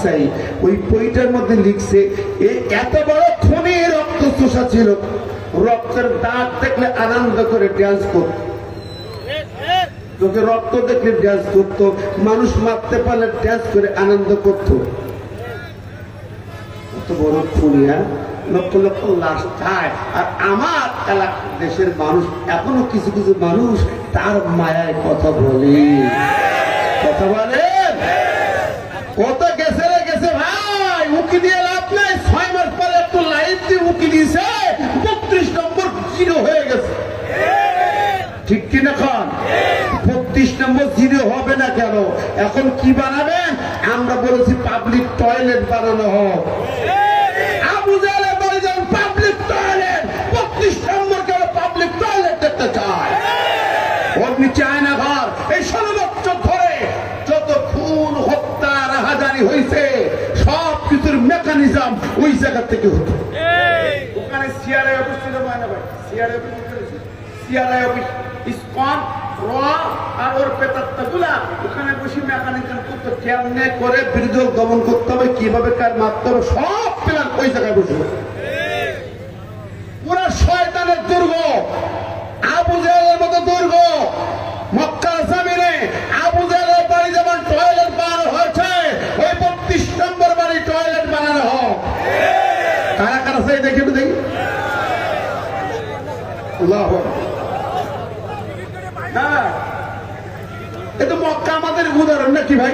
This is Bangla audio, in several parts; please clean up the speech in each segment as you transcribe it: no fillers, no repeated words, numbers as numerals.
চাই। ওই বইটার মধ্যে লিখছে এত বড় খুনি রক্ত চোষা ছিল, রক্তের দাগ দেখলে আনন্দ করে ডান্স করত, লোকে রক্ত দেখলে ডান্স করতো, মানুষ মারতে পারলে ডান্স করে আনন্দ করত। কত বড় খুনিয়া, লক্ষ লক্ষ লাশ খায়। আর আমার এলাকার দেশের মানুষ এখনো কিছু কিছু মানুষ তার মায়ায় কথা বলে, কথা বলে। কত গেছে রে গেছে ভাই, উকি দিয়ে লাভ নাই। 6 মাস পরে একটু লাইট দিয়ে উকি দিয়েছে, 32 নম্বর জিরো হয়ে গেছে। ঠিক কিনা খান? 32 নম্বর জিরো হবে না কেন? এখন কি বানাবেন? আমরা বলেছি পাবলিক টয়লেট বানানো হোক। আবু জাহেলের বাড়ি যেমন পাবলিক টয়লেট, 32 নম্বর কেন পাবলিক টয়লেট দেখতে চায়? ওর নিচে আয়না ঘর। এই 16 বছর ধরে যত খুন হত্যা রাহাজানি হয়েছে সব কিছুর মেকানিজম ওই জায়গা থেকে হতো। ওখানে সিআরআই অফিস ছিল, ময়না ভাই, CRI office, CRI office, ISKCON, র আর ওর পেতাত্তাগুলা ওখানে বসে মেকানিজম করতো, কেমনে করে বিরোধী দমন করতে হবে, কিভাবে কার মারতে হবে, সব প্ল্যান ওই জায়গায় বসে। পুরা শয়তানের দুর্গ, আবু জাহেলের মতো দুর্গ মক্কার জমিনে। আবু জাহেলের বাড়ি যেমন টয়লেট বানানো হয়েছে, ওই 32 নম্বর বাড়ি টয়লেট বানানো হোক। কারা কারা সেই দেখে দেখি। এটা মক্কা আমাদের উদাহরণ নাকি ভাই?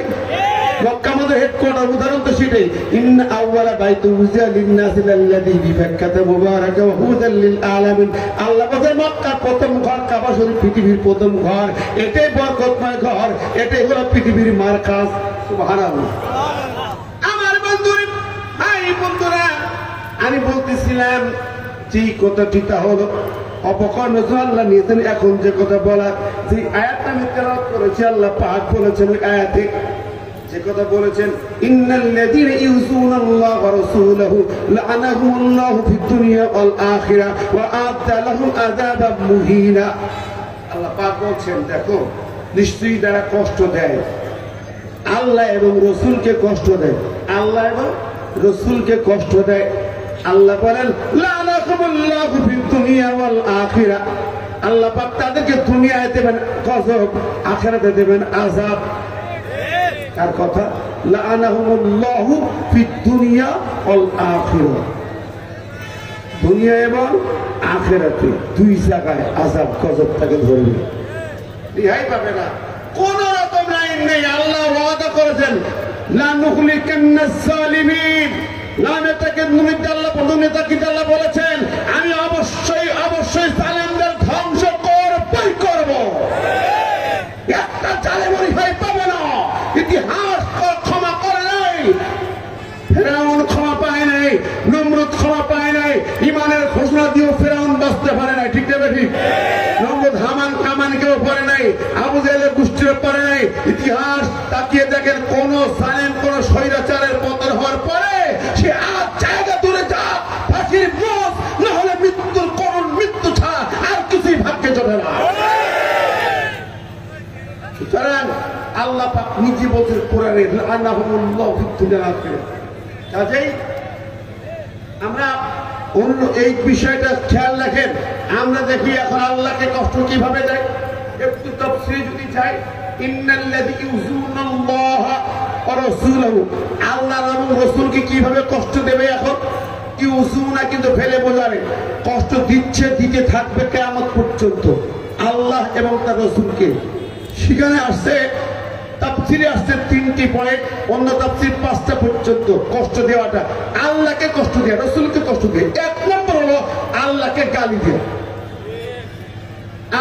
মক্কা আমাদের হেডকোয়ার্টার, উদাহরণ তো সেটাই। ইন্না আউওয়ালা বাইতুন উযিয়া লিন-নাসি লাল্লাযী বিবাক্কাতা মুবারাকান ওয়া হুদাল লিল আলামিন। আল্লাহ বলেন মক্কার প্রথম ঘর কাবা শরীফ, পৃথিবীর প্রথম ঘর, এটাই বরকতময় ঘর, এটাই হলো পৃথিবীর মারকাজ। সুবহানাল্লাহ। আমার বন্ধুরা, এই বন্ধুরা, আমি বলতেছিলাম যে কথাটা হলো অপকর নজর আল্লাহ নিয়েছেন। এখন যে কথা বলা, যে আয়াতটা আমি তেলাওয়াত করেছি, আল্লাহ পাক বলেছেন ওই আয়াতে যে কথা বলেছেন, ইন্নাল্লাযীনা ইউযুনাল্লাহ ওয়া রাসূলাহু লা'নাহুমুল্লাহু ফিদ দুনিয়া ওয়াল আখিরাহ ওয়া আ'আদ্দা লাহুম আযাবাম মুহিনা। আল্লাহ পাক বলছেন দেখো, নিশ্চয়ই যারা কষ্ট দেয়, আল্লাহ এবং রাসূলকে কষ্ট দেয়, আল্লাহ এবং রাসূলকে কষ্ট দেয়, আল্লাহ বলেন লা'নাহুমুল্লাহু ফিদ দুনিয়া ওয়াল আখিরাহ, আল্লাহ পাক তাদেরকে দুনিয়ায় দেবেন গজব, আখিরাতে দেবেন আযাব। কার কথা? লা'নাহুমুল্লাহু ফিদ দুনিয়া ওয়াল আখিরাহ, দুনিয়া এবং আখিরাতে দুই জায়গায় আযাব গজব তাকে ধরবে, রিহাই পাবে না, কোন রকম লাইন নেই। আল্লাহ ওয়াদা করেছেন লা নুহলিকান্নাস জালিমিন। আল্লাহ বলেছেন আমি অবশ্যই অবশ্যই জালেমদের ধ্বংস করব। একটা জালেম রিহাই পাবে না। ইতিহাস ক্ষমা করে নাই, ফেরাউন ক্ষমা পায় নাই, নমরুদ ক্ষমা পায় নাই, ইমানের ঘোষণা দিয়েও ফেরাউন বাঁচতে পারে নাই। ঠিক না ঠিক? নমরুদ হামান কামানকেও পারে নাই, আবু জাহেলের গোষ্ঠীরও পারে নাই। ইতিহাস তাকিয়ে দেখেন, কোন জালেম কোন স্বৈরাচারের পতন হওয়ার পরে সে আর জায়গা দূরে যা, ফাঁসির মোষ না হলে মৃত্যুর করুণ মৃত্যু ছাড়া আর কিছুই ভাগ্যে জমে না। সুতরাং আল্লাহ পাক নিজে বলছেন কোরআনে লা'নাহুমুল্লাহু ফিদ দুনিয়া ওয়াল আখিরাহ। কাজেই আমরা অন্য এই বিষয়টা খেয়াল রাখেন। আমরা দেখি এখন আল্লাহকে কষ্ট কিভাবে দেয়। একটু তাফসীরে যদি যাই, ইন্নাল্লাযী ইউযুনাল্লাহা ওয়া রাসূলাহু, আল্লাহ এবং রাসূলকে কিভাবে কষ্ট দেবে। এখন ইউযুনা কিন্তু ফেলে বোঝাবে, কষ্ট দিচ্ছে, দিতে থাকবে কিয়ামত পর্যন্ত আল্লাহ এবং তার রাসূলকে। সেখানে আসছে তাফসীরে আসছে 3টি পয়েন্ট, অন্য তাফসীর 5টা পর্যন্ত কষ্ট দেওয়াটা। আল্লাহকে কষ্ট দেয়া, রাসূলকে কষ্ট দেয়া। 1 নম্বর হলো আল্লাহকে গালি দেয়া।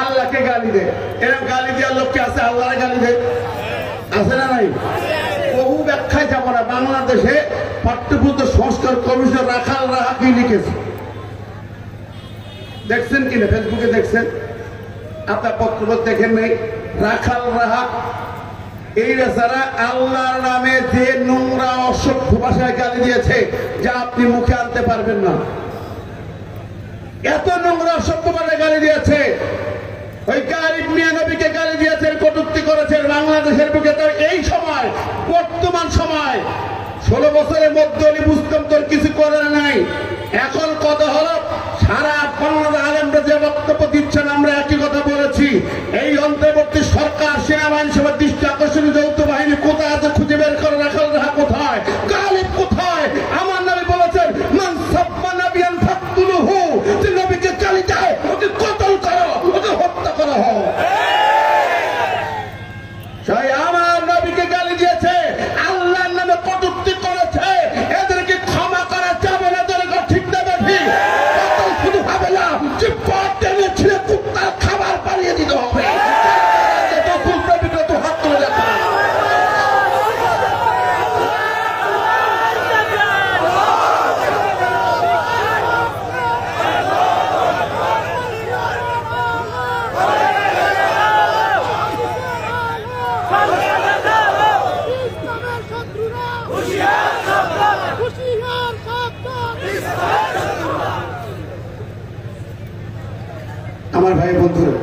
আল্লাহকে গালি দেয়, এরকম গালি দেওয়ার লোককে আছে, আল্লাহরে গালি দেয়, আছে না নাই? বহু ব্যাখ্যায় যাব না। বাংলাদেশে পাঠ্যপুস্তক সংস্কার কমিশন রাখাল রাহা কি লিখেছে দেখছেন কিনা? ফেসবুকে দেখছেন, আপনার পত্র দেখেন নাই? রাখাল রাহা এইরা যারা আল্লাহর নামে যে নোংরা অসভ্য ভাষায় গালি দিয়েছে যা আপনি মুখে আনতে পারবেন না। এত নোংরা অসভ্য ভাষায় গালি দিয়েছে। ওই গালিব মিয়া নবীকে গালি দিয়েছেন, কটূক্তি করেছেন। বাংলাদেশের বুকে তো এই সময়, বর্তমান সময় বছরের মধ্যে উনি বুঝতাম তোর কিছু করার নাই। এখন কথা হলো সারা বাংলাদেশ আলেমরা যে বক্তব্য দিচ্ছেন, আমরা একই কথা বলেছি, এই অন্তর্বর্তী সরকার সেনাবাহিনী সবার দৃষ্টি আকর্ষণীয় যৌথ বাহিনী কোথায় আছে খুঁজে বের করে রাখা কোথায়, গালিব কোথায়? আমার নবী বলেছেন মান সাব্বা নাবিয়ান ফাকতুলুহু, যে নবীকে গালি দেয় ওকে কতল করো, ওকে হত্যা করা হয়। তাই আমার নবীকে গালি দিয়েছে, আল্লাহর নামে কটূক্তি করেছে, এদেরকে ক্ষমা করা যাবে না। ঠিক না বেশি কতল শুধু হবে না, যে পথ টেনে ছিঁড়ে কুত্তার খাবার বানিয়ে দিতে হবে। হাত তুলে দেখা আমার ভাই বন্ধুরা,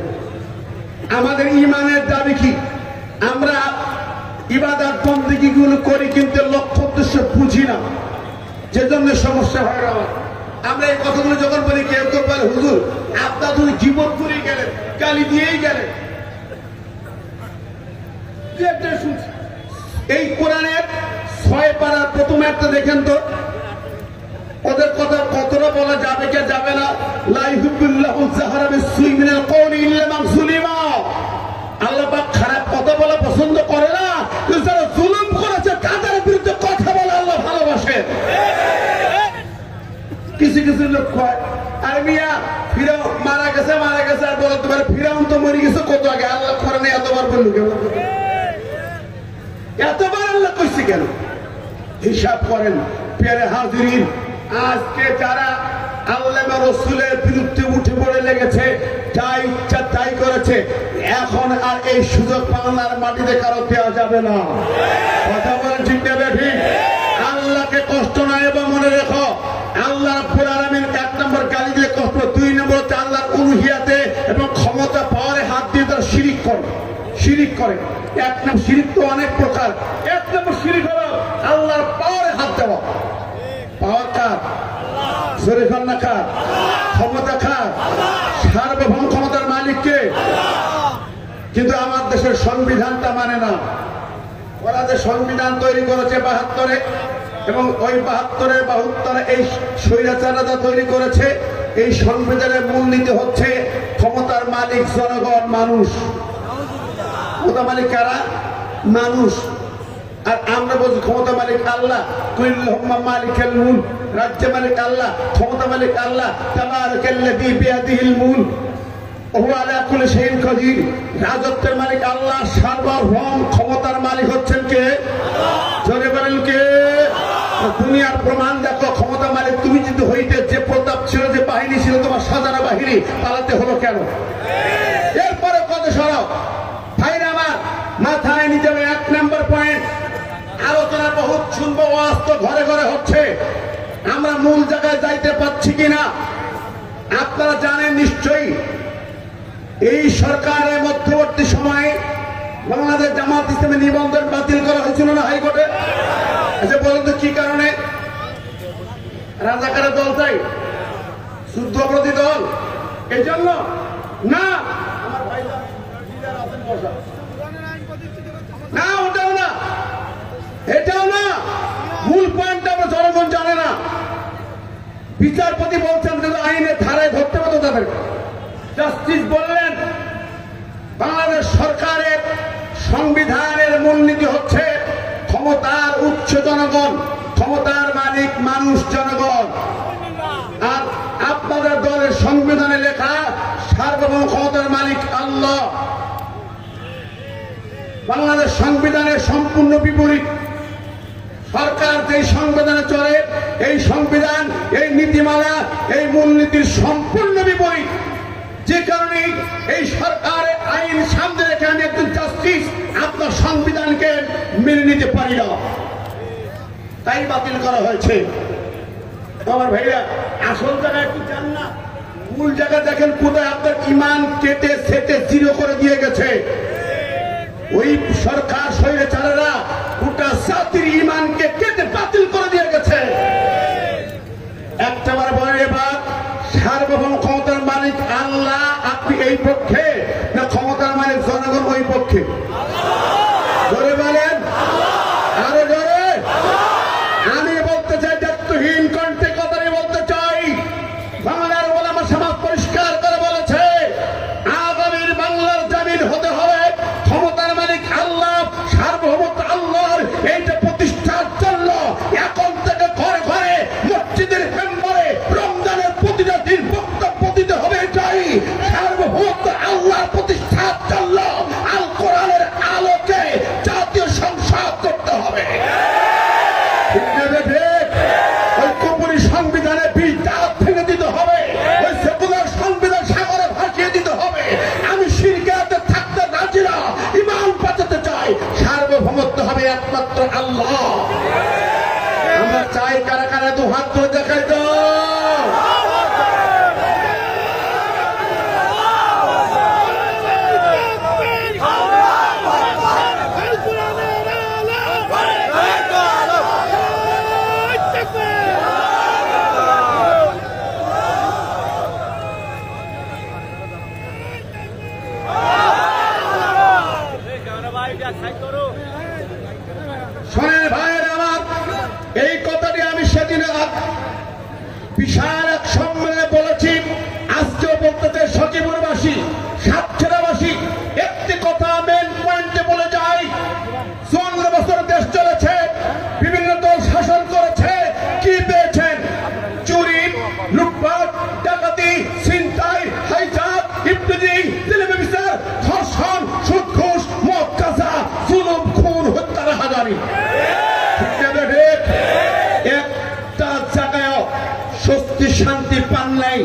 আমাদের ইমানের দাবি কি? আমরা ইবাদত বন্দেগী গুলো করি কিন্তু লক্ষ্য উদ্দেশ্য বুঝি না, যে জন্য সমস্যা হয়। আমরা এই কথাগুলো যখন বলি, কেউ কেউ বলে হুজুর আপনার যদি জীবন করে গেলেন, গালি দিয়েই গেলেন। এই কোরআনের 6 পারার প্রথম একটা দেখেন তো, ওদের কথা কতটা বলা যাবে কে যাবে না। লা ইউহিব্বুল্লাহু যাহরা বিস-সুই মিনাল কওলি ইল্লা মান যুলিমা। আল্লাহ পাক খারাপ কথা বলা পছন্দ করে না, যারা জুলুম করেছে তাদের বিরুদ্ধে কথা বলা আল্লাহ ভালোবাসে। কিছু কিছু লোক কয় আরে মিয়া ফিরাও মারা গেছে আর বলতে পারে ফিরাউন তো মরে গেছে কত আগে, আল্লাহ কোরআনে এতবার বলল কেন? এতবার আল্লাহ কইছে কেন? হিসাব করেন প্রিয় হাজিরিন। আজকে যারা আল্লাহ রাসূলের বিরুদ্ধে উঠে পড়ে লেগেছে, যা ইচ্ছা তাই করেছে, এখন আর এই সুযোগ বাংলার মাটিতে কারো দেওয়া যাবে না। কথা বলেন ঠিক না ঠিক? আল্লাহকে কষ্ট না, এবং মনে রেখো আল্লাহ রাব্বুল আলামিন 1 নম্বর গালি দিলে কষ্ট, 2 নম্বর হচ্ছে আল্লাহর উলুহিয়াতে এবং ক্ষমতা পাওয়ারে হাত দিয়ে তারা শিরিক করে। 1 নম্বর শিরিক তো অনেক প্রকার। 1 নম্বর শিরিক হলো আল্লাহর পাওয়ারে হাত দেওয়া। পাওয়ার কার? জোরে খান না কার? ক্ষমতা কার? সার্বভৌম ক্ষমতার মালিককে। কিন্তু আমার দেশের সংবিধানটা মানে না। ওরা যে সংবিধান তৈরি করেছে 72-এ, এবং ওই 72-72 এই স্বৈরাচাররা তৈরি করেছে, এই সংবিধানের মূলনীতি হচ্ছে ক্ষমতার মালিক জনগণ, মানুষ। ক্ষমতা মালিক কারা? মানুষ। আর আমরা বলছি ক্ষমতা মালিক আল্লাহ। কুল্লুহুম্মা মালিকাল মুলক, রাজ্য মালিক আল্লাহ, ক্ষমতা মালিক আল্লাহ। তাবারাকাল্লাযী বিয়াদিহিল মুলক ওয়া হুয়া আলা কুল্লি শাইইন কাদির। রাজত্বের মালিক আল্লাহ, সার্বভৌম ক্ষমতার মালিক হচ্ছেন কে? জোরে বলেন কে? দুনিয়ার প্রমাণ দেখো। ক্ষমতা মালিক তুমি যদি হইতে, যে প্রতাপ ছিল, যে বাহিনী ছিল তোমার সাজানো বাহিনী, পালাতে হলো কেন? এরপরে কত সরব ভাইরা আমার মাথায় নিতে হবে। 1 নম্বর পয়েন্ট, আলোচনা বহুত শুনবো, ওয়াজ তো ঘরে ঘরে হচ্ছে, আমরা মূল জায়গায় যাইতে পারছি কিনা আপনারা জানেন নিশ্চয়ই। এই সরকারের মধ্যবর্তী সময়ে বাংলাদেশ জামাত ইসলামের নিবন্ধন বাতিল করা হয়েছিল না হাইকোর্টে? আচ্ছা বলুন তো কি কারণে? রাজাকারের দল চাই, যুদ্ধপ্রতি দল, এই জন্য না? না, ওটাও না, এটাও না। মূল পয়েন্ট আমরা জনগণ জানে না। বিচারপতি বলছেন যে আইনের ধারায় ধরতে পারতো তাদের। জাস্টিস বললেন বাংলাদেশ সরকারের সংবিধানের মূলনীতি হচ্ছে ক্ষমতার উৎস জনগণ, ক্ষমতার মালিক মানুষ, জনগণ। আর আপনাদের দলের সংবিধানে লেখা সার্বভৌম ক্ষমতার মালিক আল্লাহ। বাংলাদেশ সংবিধানের সম্পূর্ণ বিপরীত। সরকার যে সংবিধানে চলে, এই সংবিধান, এই নীতিমালা, এই মূলনীতির সম্পূর্ণ বিপরীত। যে কারণে এই সরকারের আইন সামনে রেখে আমি একজন জাস্টিস আপনার সংবিধানকে মেনে নিতে পারি না, তাই বাতিল করা হয়েছে। আমার ভাইরা আসল জায়গায় একটু যান না, মূল জায়গা দেখেন কোথায় আপনার ইমান কেটে সেটে জিরো করে দিয়ে গেছে। ওই সরকার স্বৈরাচারেরা গোটা জাতির ইমানকে কেটে বাতিল করে দিয়ে পক্ষে না ক্ষমতার মালিক জনগণ ওই পক্ষে? জোরে বলেন, আরো জোরে। আমি বলতে চাই, দায়িত্বহীন কণ্ঠে কথাই বলতে চাই, বাংলার ওলামা সমাজ পরিষ্কার করে বলেছে আগামীর বাংলার জমিন হতে হবে ক্ষমতার মালিক আল্লাহ, সার্বভৌমত্ব আল্লাহর। এইটা প্রতিষ্ঠার জন্য এখন থেকে ঘরে ঘরে মসজিদের মেম্বারে রমজানের প্রতিটা দিন বক্তব্য দিতে হবে। এটাই সার্বভৌমত্ব আল্লাহর প্রতিষ্ঠার জন্য আল কোরআনের আলোকে জাতীয় সংসদ করতে হবে। ওই কপুরি সংবিধানে বিদাত ভেঙে দিতে হবে, ওই সেকুলার সংবিধান সাগরে ভাসিয়ে দিতে হবে। আমি শিরকে থাকতে রাজি না, ঈমান বাঁচাতে চাই। সার্বভৌমত্ব হবে একমাত্র আল্লাহ। আমরা চাই কারা কারা দু হাত ধরে দেখাই তো। শোনেন ভাইয়ের আমার, এই কথাটি আমি সেদিন বিশাল এক সম্মেলনে বলেছি, আজকেও বলতে চাই। সচিবুরবাসী, সাতক্ষীরাবাসী একটি কথা মেন পয়েন্টে বলে যাই। 54 বছর দেশ চলেছে, বিভিন্ন দল শাসন করেছে, কি পেয়েছেন? চুরি, লুটপাট, ডাকাতি, ছিনতাই, হাইজাক, ইফতিজি, জেলেবেবিচার, ধর্ষণ, সুদ ঘুষ, মদ গাঁজা, জুলুম, খুন, হত্যা, রাহাজানি। একটা জায়গায় স্বস্তি শান্তি পান নাই।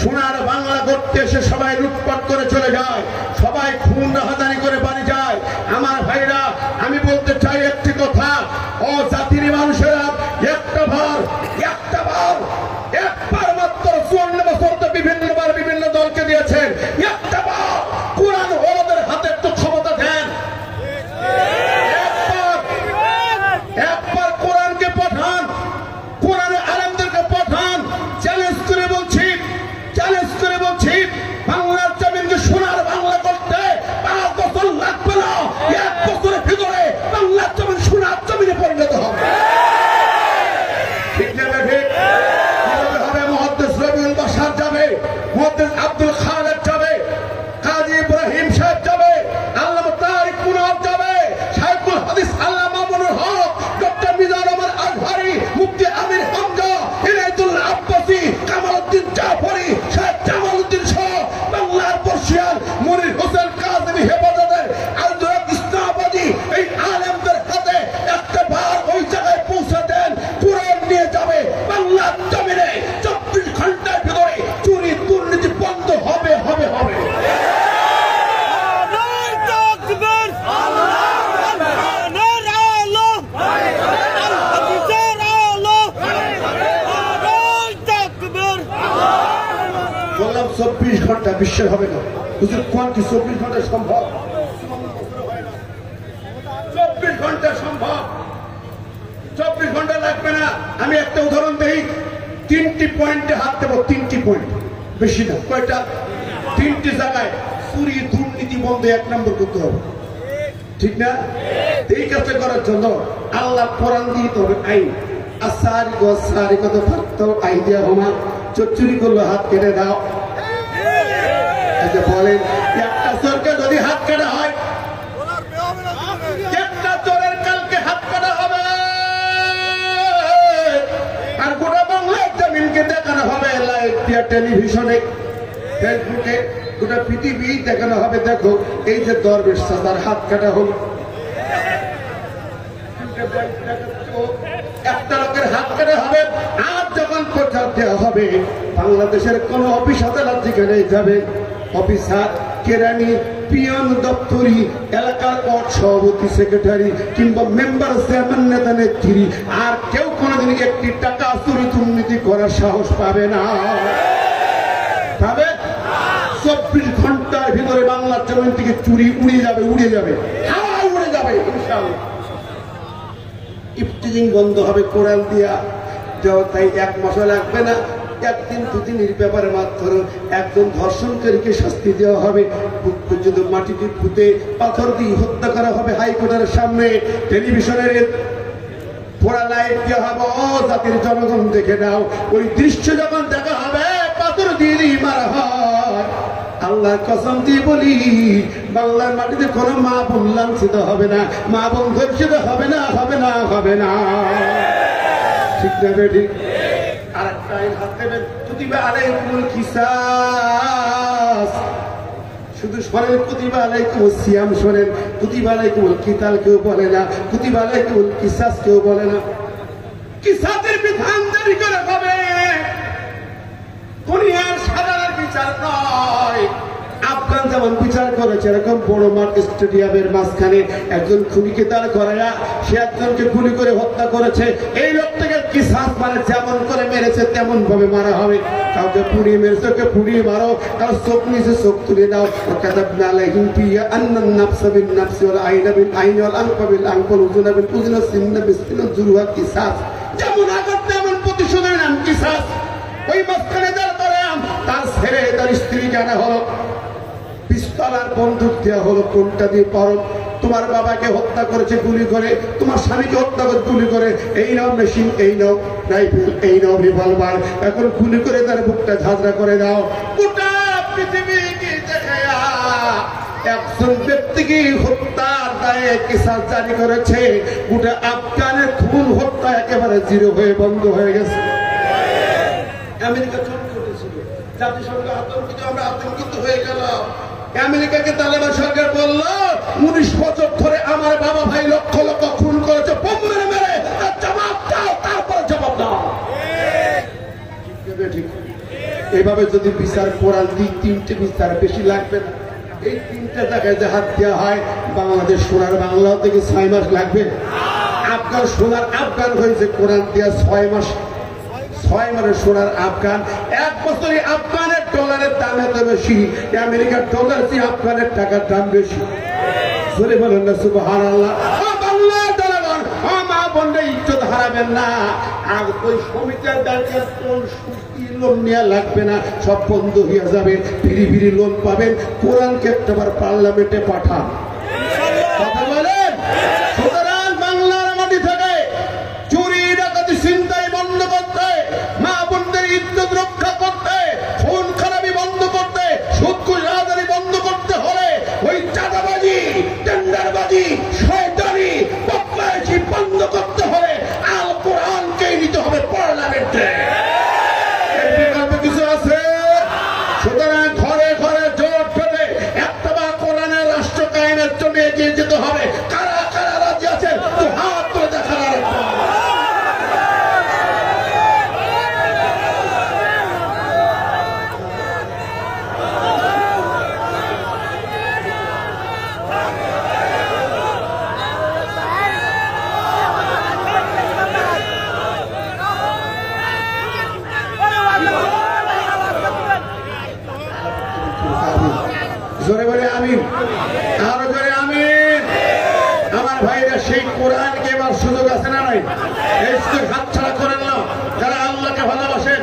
সোনার বাংলা করতে এসে সবাই লুটপাট করে চলে যায়, সবাই খুন রাহাজানি করে বাড়ি যায়। আমার ভাইরা, আমি বলতে চাই একটি কথা, ও জাতির মানুষেরা, একবার মাত্র 54 বছর তো বিভিন্নবার বিভিন্ন দলকে দিয়েছেন, একটা বার কোরআন ওলাদের হাতে একটু ক্ষমতা দেন। একবার কোরআনকে পাঠান, কোরআনে আলেমদেরকে পাঠান। চ্যালেঞ্জ করে বলছি, বাংলার জমিনকে সোনার বাংলা করতে 5 বছর লাগবে না, 1 বছরের ভিতরে বাংলার জমিন সোনার জমিনে পরিণত হবে। ঠিক না? ঠিক কিভাবে হবে? মুহাদ্দিস রবিউল বাশার যাবে, মুহাদ্দিস আব্দুল খালেক যাবে, কাজী ইব্রাহিম সাহেব যাবে, আল্লামা তারিক মুনার যাবে, শাইখুল হাদিস আল্লামা মামুনুল হক, ডক্টর মিজানুর রহমান আজহারি, মুফতি আমির হামজা, ইনায়েতুল্লাহ আব্বাসী, কামালউদ্দিন জাফরি, শেখ জামালউদ্দিন সহ বাংলার বর্ষিয়ান মনির হোসেন কাজী হেফাজতের আলদুর ইসলামাবাদী এই আলেমদের হাতে একটা বার ওই জায়গায় পৌঁছে দেন। কোরআন নিয়ে যাবে বাংলার জমিনে। 24 ঘন্টার ভিতরে চুরি দুর্নীতি বন্ধ হবে। বললাম 24 ঘন্টা বিশ্বের হবে না। হুজুর কোন কি 24 ঘন্টা সম্ভব? 24 ঘন্টা সম্ভব, 24 ঘন্টা লাগবে না। আমি একটা উদাহরণ দেই, 3টি পয়েন্টে হাত দেবো, 3টি পয়েন্ট, বেশি না। কয়টা? 3টি জায়গায় চুরি দুর্নীতি বন্ধ 1 নম্বর করতে হবে। ঠিক না? এই কাজটা করার জন্য আল্লাহ কোরআন দিতে হবে আইন। চুরি করলো হাত কেটে দাও। বলেন, একটা চোরকে যদি হাত কাটা হয়, একটা চোরের কালকে হাত কাটা হবে, আর গোটা বাংলার জমিনকে দেখানো হবে লাইভ দিয়া, টেলিভিশনে, ফেসবুকে, গোটা পৃথিবী দেখানো হবে। দেখো এই যে দরবেশ তার হাত কাটা হলো। একটা লোকের হাত কাটা হবে। আর যখন প্রচার দেওয়া হবে, বাংলাদেশের কোন অফিস আদালত যেখানে যাবে, অফিসার, কেরানি, পিয়ন, দপ্তরি, এলাকার ওয়ার্ড সভাপতি, সেক্রেটারি কিংবা মেম্বার, চেয়ারম্যান, নেতা, নেত্রী, আর কেউ কোনোদিন 1টি টাকা চুরি দুর্নীতি করার সাহস পাবে না। পাবে? 24 ঘন্টার ভিতরে বাংলার জমিন থেকে চুরি উড়ে যাবে, হাওয়া উড়ে যাবে ইনশাআল্লাহ। ইফতিজিং বন্ধ হবে কোরআন দিয়া। তাই 1 মাসও লাগবে না, একদিন দুদিনের ব্যাপারে মাত্র একজন ধর্ষণকারীকে শাস্তি দেওয়া হবে, বুক পর্যন্ত মাটিতে পুঁতে পাথর দিয়ে হত্যা করা হবে হাইকোর্টের সামনে, টেলিভিশনের পোড়া লাইট দেওয়া হবে, ও জাতির জনগণ দেখে নাও। ওই দৃশ্য যখন দেখা হবে পাথর দিয়ে মারা হয়, আল্লাহর কসম দিয়ে বলি বাংলার মাটিতে কোনো মা বোন লাঞ্ছিত হবে না, মা বোন ধর্ষিত হবে না, হবে না, হবে না। ঠিক না বেটি? আর একটা আইন হাত দেবেন, কুতিবা আলাইকুমুল কিসাস। শুধু শোনেন কুতিবা আলাইকুমুস সিয়াম শোনেন, কুতিবা আলাইকুমুল কিতাল কেউ বলে না, কুতিবা আলাইকুমুল কিসাস কেউ বলে না। কিসাসের বিধান জারি করে হবে, দুনিয়ার সাধারণ বিচার নয়। আফগান যেমন বিচার করেছে এরকম বড় মাঠ স্টেডিয়ামের মাঝখানে একজন খুনিকে দাঁড় করায়া সে একজনকে গুলি করে হত্যা করেছে, এই লোকটাকে কিসাস মানে যেমন করে মেরেছে তেমন ভাবে মারা হবে। কাউকে পুড়িয়ে মেরেছে ওকে পুড়িয়ে মারো, কারো চোখ নিচে চোখ তুলে দাও। কাতাবনা আলাইহিম ফিহা আন্নান নাফসা বিন নাফসি ওয়াল আইনা বিল আইনি ওয়াল আনফা বিল আনফি ওয়াল উযুনা বিল উযুনি ওয়াস সিন্না বিস সিন্নি যুরুহা কিসাস। যেমন আঘাত তেমন প্রতিশোধের নাম কিসাস। ওই মাঝখানে দাঁড় করে তার ছেলে তার স্ত্রী জানা হলো, পিস্তল আর বন্দুক দেওয়া হলো, কোনটা দিয়ে পারো? তোমার বাবাকে হত্যা করেছে গুলি করে, তোমার স্বামীকে হত্যা করে গুলি করে, এই নাও মেশিন, এই নাও রাইফেল, এই নাও রিভলভার, এখন গুলি করে তার বুকটা ঝাঁঝরা করে দাও। গোটা পৃথিবীকে দেখায়া একজন ব্যক্তিকে হত্যার দায়ে কিসাস জারি করেছে, গোটা আফগানের খুন হত্যা একেবারে জিরো হয়ে বন্ধ হয়ে গেছে। আমেরিকা চমকে উঠেছিল, জাতিসংঘ আতঙ্কিত, আমরা আতঙ্কিত হয়ে গেল। আমেরিকাকে তালেবান সরকার বলল 19 বছর ধরে আমার বাবা ভাই লক্ষ লক্ষ খুন করেছে, বোম মেরে মেরে, তার জবাব দাও, তারপর জবাব দাও। এইভাবে যদি বিচার করার 2-3টে বিচার বেশি লাগবে না, এই 3টা জায়গায় যে হাত দেওয়া হয়, বাংলাদেশ সোনার বাংলা থেকে 6 মাস লাগবে। আফগান সোনার আফগান হয়েছে কোরআন দেওয়া 6 মাস, 6 মাসের সোনার আফগান। 1 বছরে আফগানের ডলারের দাম এত বেশি, আমেরিকার ডলার চেয়ে আফগানের টাকার দাম বেশি। বলে বলেন না সুবহানাল্লাহ। বাংলার জনগণ, মা বোনরা ইজ্জত হারাবেন না। আর ওই সমিতির দাঁড়িয়ে কোন সুতি লোন নেওয়া লাগবে না, সব বন্ধ হয়ে যাবে, ফিরি ফিরি লোন পাবেন। কোরআনকে একটাবার পার্লামেন্টে পাঠান, কথা বলেন। সুতরাং বাংলার মাটি থেকে চুরি ডাকাতি ছিনতাই বন্ধ করতে, মা বোনদের ইজ্জত রক্ষা করতে, খুন খারাপি বন্ধ করতে, সুদ ঘুষ রাজধানী বন্ধ করতে হলে ওই চাঁদাবাজি, টেন্ডারবাজি, শয়তানি, বদমাইশি বন্ধ করতে হলে আল কোরআনকেই নিতে হবে পার্লামেন্টে। এর বিকল্প কিছু আছে? সুতরাং ঘরে ঘরে জোট পেতে একটা কোরআনের রাষ্ট্র কায়েমের জন্য এগিয়ে যেতে হবে। কারা কারা রাজি আছেন তো হাত তুলে দেখা। জোরে বলে আমিন, আরো জোরে আমিন। আমার ভাইরা, সেই কোরআনকে এবার সুযোগ আছে না নাই? এই সুযোগ হাতছাড়া করেন না। যারা আল্লাহকে ভালোবাসেন,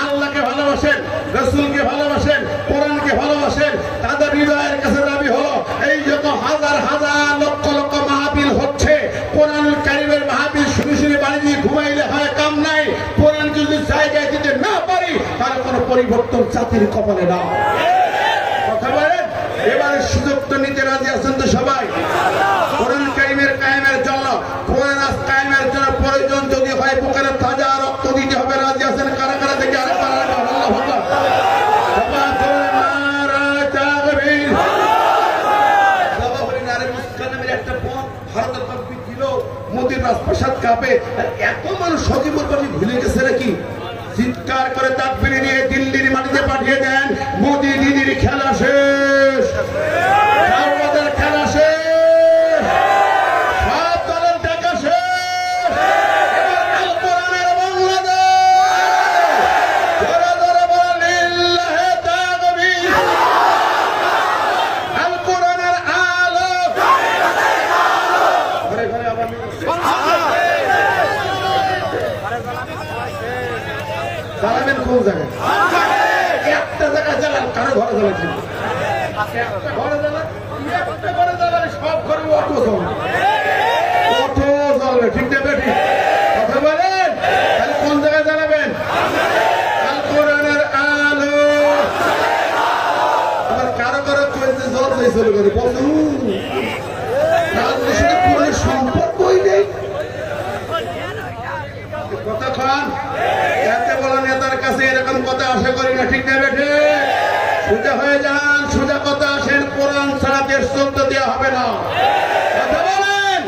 আল্লাহকে ভালোবাসেন, রাসূলকে ভালোবাসেন, কোরআনকে ভালোবাসেন, তাদের হৃদয়ের কাছে দাবি হলো এই যত হাজার হাজার লক্ষ লক্ষ মাহফিল হচ্ছে, কোরআন কারীমের মাহফিল শুনে শুনে বাড়ি দিয়ে ঘুমাইলে হয় কাম নাই। কোরআন যদি জায়গায় দিতে না পারি তাহলে কোনো পরিবর্তন জাতির কপালে না। কথা বলেন, এবারে সুযোগ তো নিতে রাজি আছেন তো সবাই? কোরআন কারীমের কায়েমের জন্য, কোরআন কায়েমের জন্য প্রয়োজন যদি হয় বুকের তাজা রক্ত দিতে হবে, রাজি আছেন? কারা কারা দেখে আরেকবার আল্লাহু আকবার। একটা ভারতের পাবলিক দিল, মোদীর রাজপ্রাসাদ কাঁপে, এত মানুষ সজীবর পানি ভুলে গেছে নাকি? চিৎকার করে তাকবীর নিয়ে দিল্লির মাটিতে পাঠিয়ে দেন, মোদী দিদির খেলা শেষ, আমাদের খেলা শেষ, সব দলের দেখা শেষ। আল কোরআনের বাংলাদেশ, ধরে ধরে বলেন লিল্লাহে তাকবীর, আল কোরআনের আলো, ঘরে ঘরে আবার জ্বালাবেন কোন জায়গায়? একটা জায়গায় জ্বালান, কারো ঘরে জ্বালাচ্ছেন ঘরে জ্বালান, একটা ঘরে জ্বালালে সব ঘরে অটো জ্বলবে, অটো জ্বলবে, ঠিক না বেটি? কথা বলেন, তাহলে কোন জায়গায় জ্বালাবেন? আল কোরআনের আলো। আবার কারো কারো কইতে জল দিয়ে চলে গেলে বলুন রাজনীতির সাথে কোনো সম্পর্কই নেই। কথা খান, এত বড় নেতার কাছে এরকম কথা আশা করি না, ঠিক না বেঠে? সোজা হয়ে যান, সোজা কথা আসেন, কোরআন ছাড়া দেশ চলতে দেওয়া হবে না। কথা বলেন,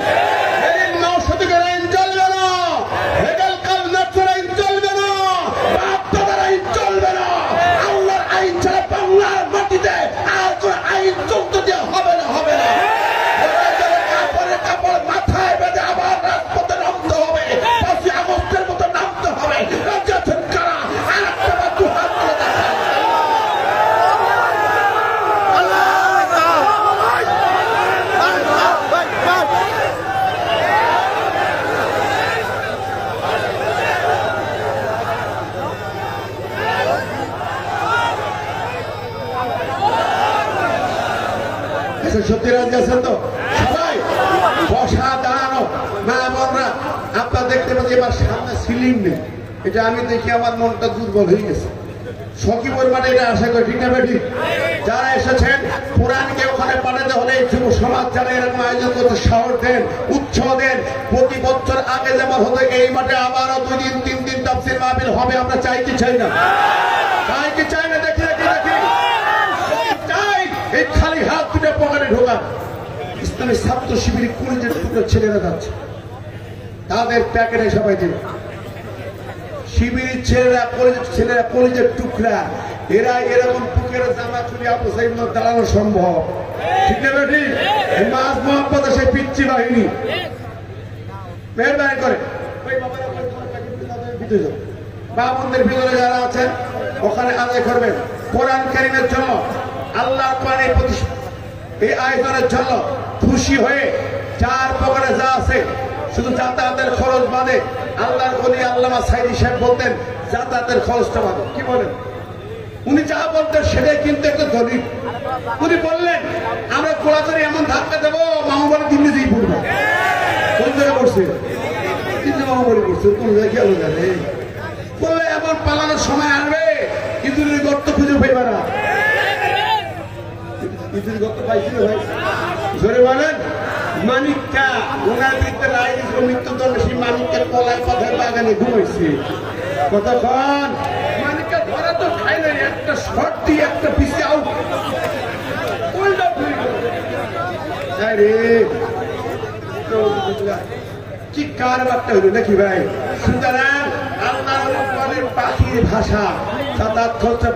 নৌশতিকের আইন চলবে না, হেগেল কাল নাৎসির আইন চলবে না, বাপ দাদার আইন চলবে না, আল্লাহর আইন ছাড়া বাংলার মাটিতে আর কোন আইন চলতে দেওয়া হবে না, হবে না। কাপড় মাথায় বেঁধে আবার রাজপথে নামতে হবে, ৫ই আগস্টের মতো নামতে হবে। রাজ্যাছেন কারা? আর একটা বার দু হাত তুলে দেখান। সত্যি রাজি আছেন তো সবাই? বসা দাঁড়ানো মা বোনরা, আপনারা দেখতে পাচ্ছি এবার সামনে সিলিং নেই, এটা আমি দেখি আমার মনটা দুর্বল হয়ে গেছে। সখী পরিমাণে এটা আশা করি, ঠিক না বেটি? যারা এসেছেন কোরআনকে ওখানে পাঠাতে হলে যুব সমাজ যারা এরকম আয়োজন করতে সাহস দেন, উৎসাহ দেন। প্রতি বছর আগে যেমন হতো এই মাঠে আবারও 2 দিন 3 দিন তাফসীর মাহফিল হবে। আমরা চাই কি চাই না? চাই কি চাই না? দেখি দেখি দেখি চাই। এই খালি হাত দুটো পকেটে ঢোকা ইসলামী ছাত্র শিবির কলেজের টুকরো ছেলেরা যাচ্ছে, তাদের প্যাকেটে সবাই দেবে। শিবিরের ছেলেরা কলেজের টুকরা, এরা এরকম টুকের জামা চুরি আপোষের মধ্যে দাঁড়ানো সম্ভব, ঠিক না বেটি? মাঝ মোহাম্মদ সে পিচ্ছি বাহিনী মেহরবানি করে বাবুদের ভিতরে যারা আছেন ওখানে আদায় করবেন। কোরআন কারীমের জন্য, আল্লাহর কোরআনের প্রতি এই আয়োজনের জন্য খুশি হয়ে যার পকেটে যা আছে শুধু যাতায়াতের খরচ বাদে, আল্লাহর ওলি আল্লামা সাইদি সাহেব বলতেন যাতায়াতের খরচটা বাদে। কি বলেন? উনি যা বলতেন সেটাই কিন্তু একটা দলিল। উনি বললেন আমরা কোলা করে এমন ধাক্কা দেবো, মামুবাড়ি দিল্লি দিয়ে পড়বো। কোন জায়গায় পড়ছে? কিন্তু মামুবাড়ি পড়ছে, কোন জায়গায় গেল জানে? বললে এমন পালানোর সময় আসবে ইঁদুরের গর্ত খুঁজে পাইবা না। ইঁদুরের গর্ত পাইছিল ভাই? জোরে বলেন। মানিককা ওনার বিরুদ্ধে রায় দিয়েছিল মৃত্যুদণ্ড, সেই মানিককা কলাই পথের বাগানে ঘুমাইছে। কতক্ষণ মানিককা ধরা তো খাই নাই, একটা শর্ট দিয়ে একটা পিছিয়ে আউট। কি কারবারটা হইল নাকি ভাই? সুতরাং আল্লাহর পাখির ভাষা যাতায়াত খরচা